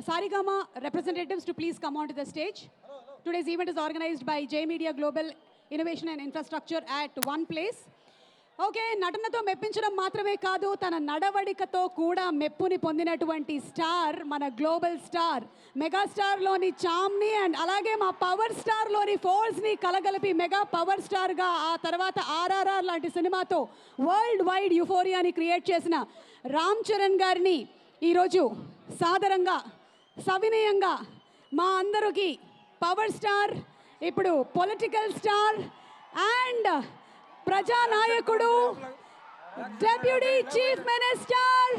Saregama representatives to please come onto the stage. Today's event is organized by J Media Global Innovation and Infrastructure at one place. Okay, నటనతో మెప్పించడం మాత్రమే కాదు, తన నడవడికతో కూడా మెప్పుని పొందినటువంటి star, మన global star మెగాస్టార్లోని చామ్ని and అలాగే మా పవర్ స్టార్లోని ఫోర్స్ని కలగలిపి మెగా పవర్ స్టార్గా ఆ తర్వాత ఆర్ఆర్ఆర్ లాంటి సినిమాతో వరల్డ్ వైడ్ యుఫోరియాని క్రియేట్ చేసిన రామ్ చరణ్ గారిని ఈరోజు సాదరంగా సవినయంగా మా అందరికీ పవర్ స్టార్, ఇప్పుడు పొలిటికల్ స్టార్ అండ్ ప్రజానాయకుడు, deputy chief minister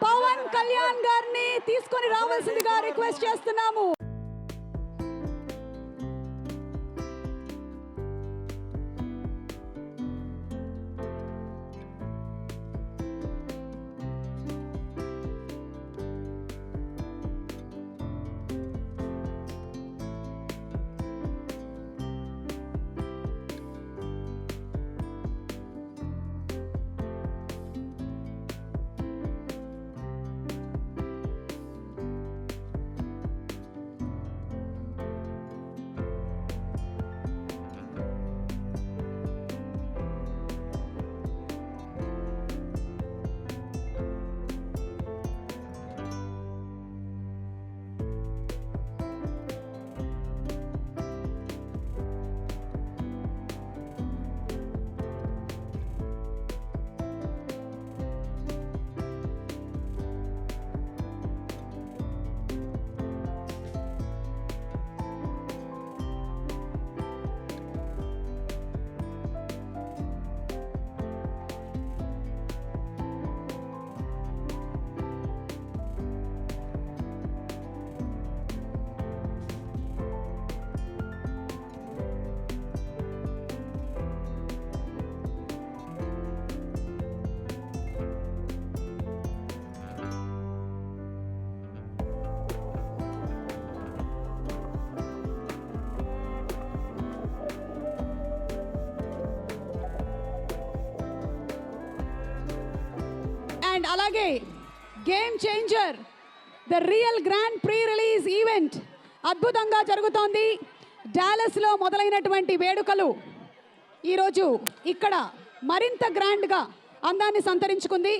Pawan Kalyan గారిని తీసుకొని రావాల్సిందిగా రిక్వెస్ట్ చేస్తున్నాము. అండ్ అలాగే game changer the real grand pre release event అద్భుతంగా జరుగుతోంది. డాలస్లో మొదలైనటువంటి వేడుకలు ఈరోజు ఇక్కడ మరింత గ్రాండ్గా అందాన్ని సంతరించుకుంది.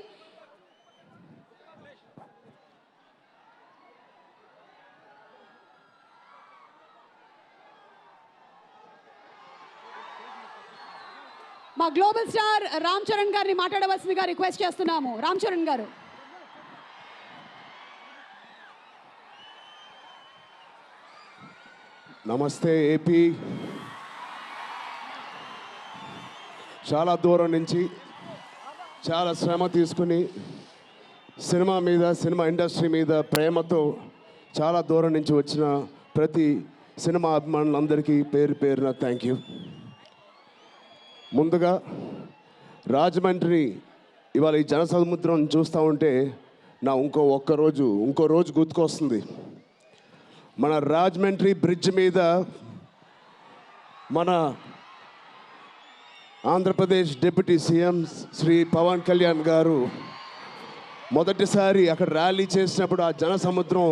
మా గ్లోబల్ స్టార్ రామ్ చరణ్ గారిని మాట్లాడవలసిందిగా రిక్వెస్ట్ చేస్తున్నాము. రామ్ చరణ్ గారు. నమస్తే ఏపీ. చాలా దూరం నుంచి చాలా శ్రమ తీసుకుని సినిమా ఇండస్ట్రీ మీద ప్రేమతో చాలా దూరం నుంచి వచ్చిన ప్రతి సినిమా అభిమానులందరికీ పేరు పేరున థ్యాంక్ యూ. ముందుగా రాజమండ్రి ఇవాళ ఈ జనసముద్రం చూస్తూ ఉంటే నా ఇంకో రోజు గుర్తుకొస్తుంది. మన రాజమండ్రి బ్రిడ్జ్ మీద మన ఆంధ్రప్రదేశ్ డిప్యూటీ సీఎం శ్రీ పవన్ కళ్యాణ్ గారు మొదటిసారి అక్కడ ర్యాలీ చేసినప్పుడు ఆ జనసముద్రం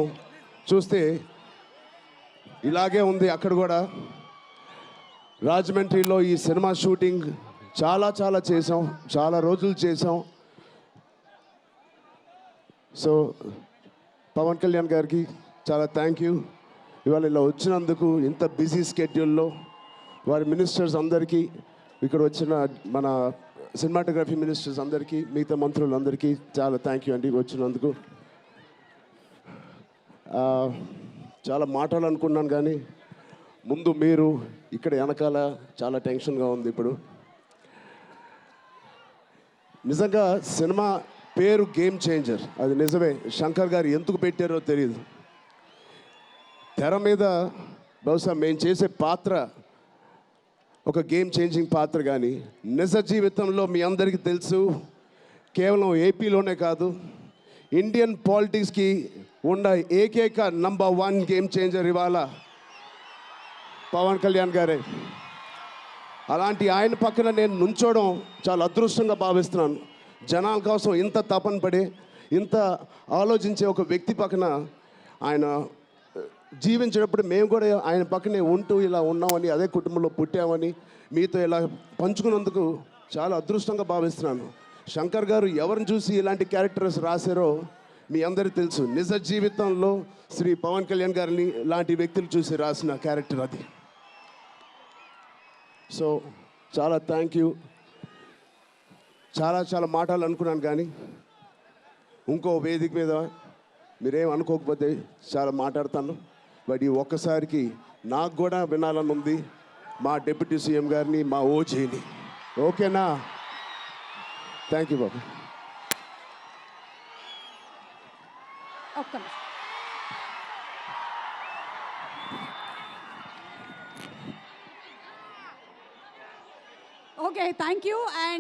చూస్తే ఇలాగే ఉంది. అక్కడ కూడా రాజమండ్రిలో ఈ సినిమా షూటింగ్ చాలా చేసాం, చాలా రోజులు చేసాం. సో పవన్ కళ్యాణ్ గారికి చాలా థ్యాంక్ యూ. ఇవాళ ఇలా వచ్చినందుకు ఇంత బిజీ స్కెడ్యూల్లో వారి మినిస్టర్స్ అందరికీ, ఇక్కడ వచ్చిన మన సినిమాటోగ్రఫీ మినిస్టర్స్ అందరికీ, మిగతా మంత్రులందరికీ చాలా థ్యాంక్ యూ అండి వచ్చినందుకు. చాలా మాట్లాడాలనుకున్నాను కానీ ముందు మీరు ఇక్కడ వెనకాల చాలా టెన్షన్గా ఉంది. ఇప్పుడు నిజంగా సినిమా పేరు గేమ్ చేంజర్, అది నిజమే. శంకర్ గారు ఎందుకు పెట్టారో తెలియదు. తెర మీద బహుశా మేము చేసే పాత్ర ఒక గేమ్ చేంజింగ్ పాత్ర, కానీ నిజ జీవితంలో మీ అందరికీ తెలుసు కేవలం ఏపీలోనే కాదు ఇండియన్ పాలిటిక్స్కి ఉన్న ఏకైక నంబర్ 1 గేమ్ చేంజర్ ఇవాళ పవన్ కళ్యాణ్ గారే. అలాంటి ఆయన పక్కన నేను నుంచోవడం చాలా అదృష్టంగా భావిస్తున్నాను. జనాల కోసం ఇంత తపన పడి ఇంత ఆలోచించే ఒక వ్యక్తి పక్కన ఆయన జీవించినప్పుడు మేము కూడా ఆయన పక్కనే ఉంటూ ఇలా ఉన్నామని, అదే కుటుంబంలో పుట్టామని మీతో ఇలా పంచుకున్నందుకు చాలా అదృష్టంగా భావిస్తున్నాను. శంకర్ గారు ఎవరిని చూసి ఇలాంటి క్యారెక్టర్స్ రాశారో మీ అందరికీ తెలుసు. నిజ జీవితంలో శ్రీ పవన్ కళ్యాణ్ గారిని లాంటి వ్యక్తులు చూసి రాసిన క్యారెక్టర్ అది. సో చాలా థ్యాంక్ యూ. చాలా మాటలు అనుకున్నాను, కానీ ఇంకో వేదిక మీద మీరేం అనుకోకపోతే చాలా మాట్లాడతాను. బట్ ఈ ఒక్కసారికి నాకు కూడా వినాలని ఉంది మా డిప్యూటీ సీఎం గారిని, మా ఓజీని. ఓకేనా? థ్యాంక్ యూ బాబు. ఒక్క నిమిషం. Okay, thank you. అండ్